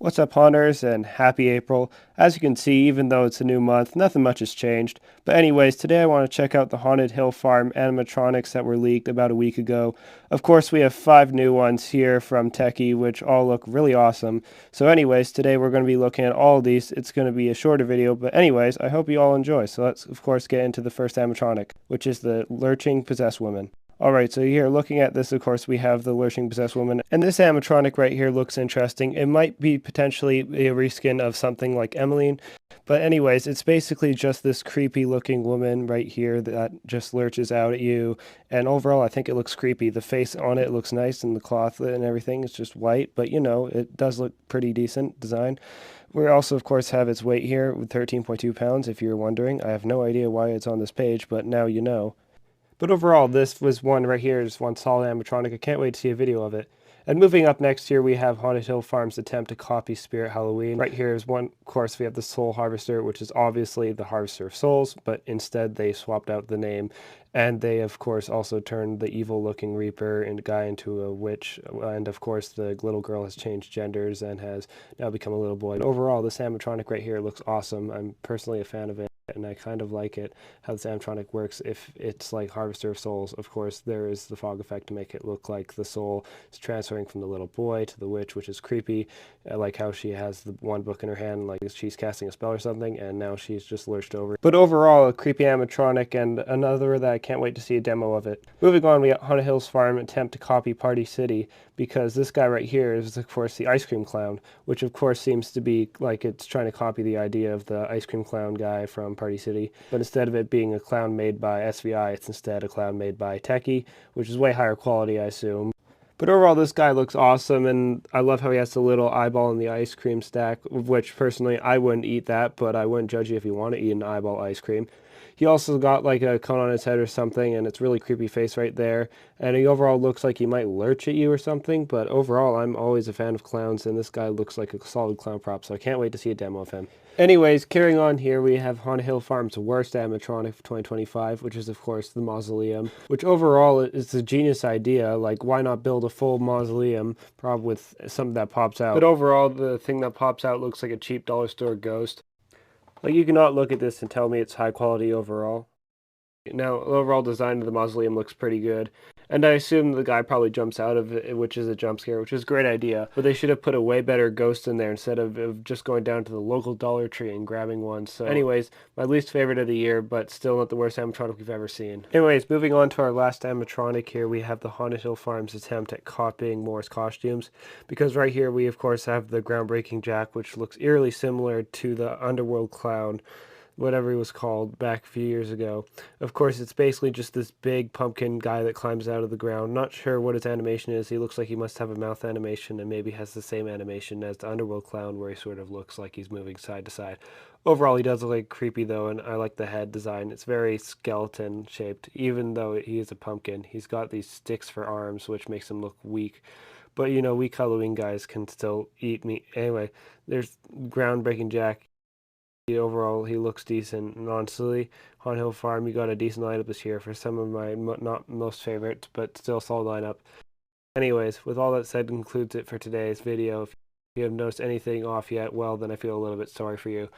What's up, hunters, and happy April. As you can see, even though it's a new month, nothing much has changed. But anyways, today I want to check out the Haunted Hill Farm animatronics that were leaked about a week ago. Of course, we have 5 new ones here from Techie, which all look really awesome. So anyways, today we're going to be looking at all of these. It's going to be a shorter video, but anyways, I hope you all enjoy. So let's, of course, get into the first animatronic, which is the Lurching Possessed Woman. Alright, so here, looking at this, of course, we have the Lurching Possessed Woman, and this animatronic right here looks interesting. It might be potentially a reskin of something like Emmeline, but anyways, it's basically just this creepy-looking woman right here that just lurches out at you, and overall, I think it looks creepy. The face on it looks nice, and the cloth and everything is just white, but you know, it does look pretty decent design. We also, of course, have its weight here with 13.2 pounds, if you're wondering. I have no idea why it's on this page, but now you know. But overall, this was one right here, just one solid animatronic. I can't wait to see a video of it. And moving up next here, we have Haunted Hill Farm's attempt to copy Spirit Halloween. Right here is one, of course, we have the Soul Harvester, which is obviously the Harvester of Souls, but instead they swapped out the name. And they, of course, also turned the evil-looking Reaper and guy into a witch. And, of course, the little girl has changed genders and has now become a little boy. And overall, this animatronic right here looks awesome. I'm personally a fan of it, and I kind of like it, how this animatronic works. If it's like Harvester of Souls, of course, there is the fog effect to make it look like the soul is transferring from the little boy to the witch, which is creepy. I like how she has the one book in her hand, like she's casting a spell or something, and now she's just lurched over. But overall, a creepy animatronic, and another that I can't wait to see a demo of it. Moving on, we got Haunted Hills Farm attempt to copy Party City, because this guy right here is, of course, the ice cream clown, which of course seems to be like it's trying to copy the idea of the ice cream clown guy from Party City. But instead of it being a clown made by SVI, it's instead a clown made by Techie, which is way higher quality, I assume. But overall, this guy looks awesome, and I love how he has the little eyeball in the ice cream stack, which personally I wouldn't eat that, but I wouldn't judge you if you want to eat an eyeball ice cream. He also got like a cone on his head or something, and it's really creepy face right there. And he overall looks like he might lurch at you or something, but overall, I'm always a fan of clowns, and this guy looks like a solid clown prop, so I can't wait to see a demo of him. Anyways, carrying on here, we have Haunted Hill Farm's worst animatronic for 2025, which is, of course, the Mausoleum, which overall is a genius idea. Like, why not build a full mausoleum, probably with something that pops out? But overall, the thing that pops out looks like a cheap dollar store ghost. Like, you cannot look at this and tell me it's high quality overall. Now, the overall design of the mausoleum looks pretty good, and I assume the guy probably jumps out of it, which is a jump scare, which is a great idea, but they should have put a way better ghost in there instead of just going down to the local Dollar Tree and grabbing one. So anyways, my least favorite of the year, but still not the worst animatronic we've ever seen. Anyways, moving on to our last animatronic here, we have the Haunted Hill Farm's attempt at copying Moore's costumes, because right here we of course have the Groundbreaking Jack, which looks eerily similar to the Underworld Clown, whatever he was called back a few years ago. Of course, it's basically just this big pumpkin guy that climbs out of the ground. Not sure what his animation is. He looks like he must have a mouth animation and maybe has the same animation as the Underworld Clown, where he sort of looks like he's moving side to side. Overall, he does look like creepy though, and I like the head design. It's very skeleton shaped, even though he is a pumpkin. He's got these sticks for arms, which makes him look weak. But you know, weak Halloween guys can still eat meat. Anyway, there's Groundbreaking Jack. Overall, he looks decent, and honestly, Haunted Hill Farm, you got a decent lineup this year for some of my not most favorites, but still solid lineup. Anyways, with all that said, concludes it for today's video. If you haven't noticed anything off yet, well, then I feel a little bit sorry for you.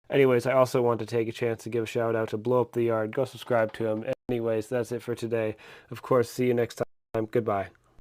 Anyways, I also want to take a chance to give a shout out to Blow Up the Yard. Go subscribe to him. Anyways, that's it for today. Of course, see you next time. Goodbye.